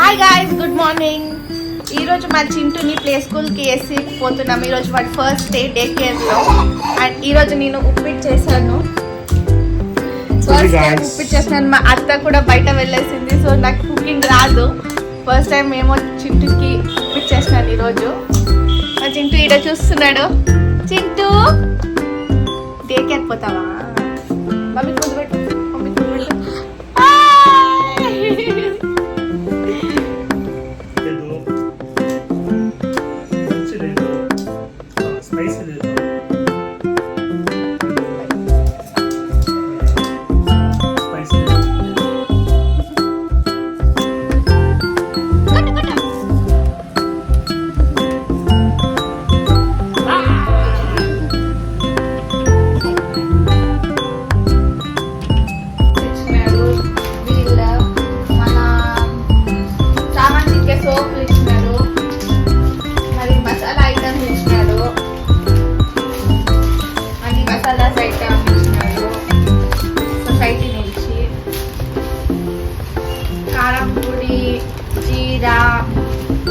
Hi guys, good morning. ఈరోజు మా చింటూని play స్కూల్కి వేసి పోతున్నాం. ఈరోజు వాడు ఫస్ట్ డే కేర్లో. అండ్ ఈరోజు నేను ఉప్పిట్ చేశాను. ఉప్పిట్ చేసినాను. మా అత్త కూడా బయట వెళ్ళేసింది, సో నాకు కుకింగ్ రాదు. ఫస్ట్ టైం ఏమో చింటూకి ఉప్పిట్ చేసినాను ఈరోజు. మా చింటూ ఈడ చూస్తున్నాడు. చింటూ డే కేర్ పోతావా? మమ్మీ కూర్చోబెట్టు, మమ్మీ కూర్చోబెట్టు.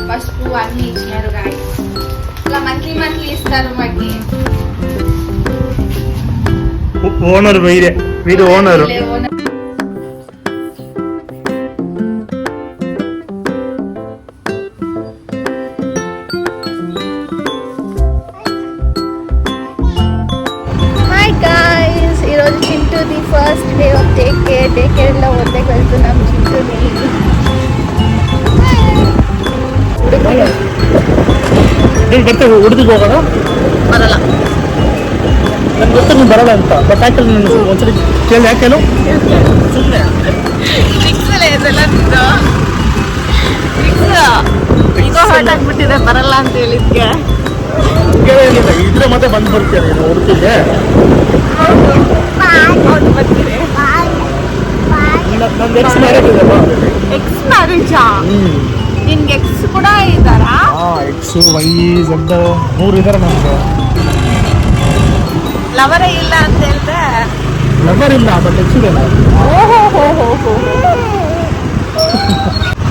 పసుపు అన్ని ఇచ్చినారు గాయ్స్. ఇలా మంత్లీ ఇస్తారు మాకి. ఓనర్ వీరు ఓనర్. హాయ్ గాయ్స్, ఈరోజు చింటూది ఫస్ట్ డే ఆఫ్ డే కేర్లో వద్దకు వెళ్తున్నాం చింటూని. ಉಳಿದು ಹೋಗೋಣ ಬರಲ್ಲ, ನನ್ಗೆ ಗೊತ್ತು ನೀನು ಬರಲ್ಲ ಅಂತ. ಬಟ್ ಯಾಕೆ ನಾನು ಒಂದ್ಸರಿ ಕೇಳಿ ಯಾಕೆ ಸುಮ್ಮನೆ ಈಗ ಹರ್ಟ್ ಆಗ್ಬಿಟ್ಟಿದೆ ಬರಲ್ಲ ಅಂತ ಹೇಳಿದ್ಕೆ. ಏನಿಲ್ಲ, ಇದ್ರೆ ಮತ್ತೆ ಬಂದು ಬರ್ತೀರ ಹುಡುಕಿಗೆ. ಬರ್ತೀರಿ? ನಂದು ಎಕ್ಸ್ ಮ್ಯಾರೇಜ್ ಇದೆ. ಎಕ್ಸ್ ಮ್ಯಾರೇಜಾ? ನಿನ್ಗೆ ಎಕ್ಸ್ ಕೂಡ ಇದ್ದಾರಾ? ಎಕ್ಸ್ ವೈ ಝೆಡ್ 3 ಇದಾರೆ ನಮ್ಗೆ. ಲವರೇ ಇಲ್ಲ ಅಂತ ಹೇಳಿದ್ರೆ? ಲವರ್ ಇಲ್ಲ, ಬಟ್ ಎಕ್ಸ್ ಇದೆ. ಓಹೋ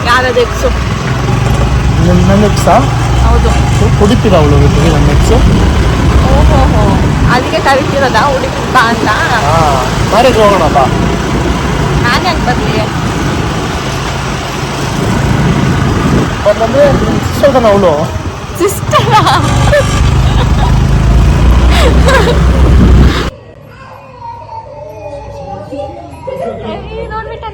ಯಾರದು ಎಕ್ಸು? ನನ್ನ ಎಕ್ಸಾ? ಹೌದು. ಕುಡಿತೀರ ಅವಳು ನನ್ನ ಎಕ್ಸು? ಓಹೋ, ಅದಕ್ಕೆ ಕರಿತಿರೋದಾ ಹುಡುಗಿ ಬಾ ಅಂತ? ಮ್ಯಾರೇಜ್ ಹೋಗೋಣ ಬಾ. ನಾನು ಯಾಕೆ ಬರ್ಲಿ? ಬಂದ್ರೆ ಸಿಸ್ಟರ್ ಅವಳು. ಸಿಸ್ಟರಾ? ನೋಡ್ಬಿಟ್ಟ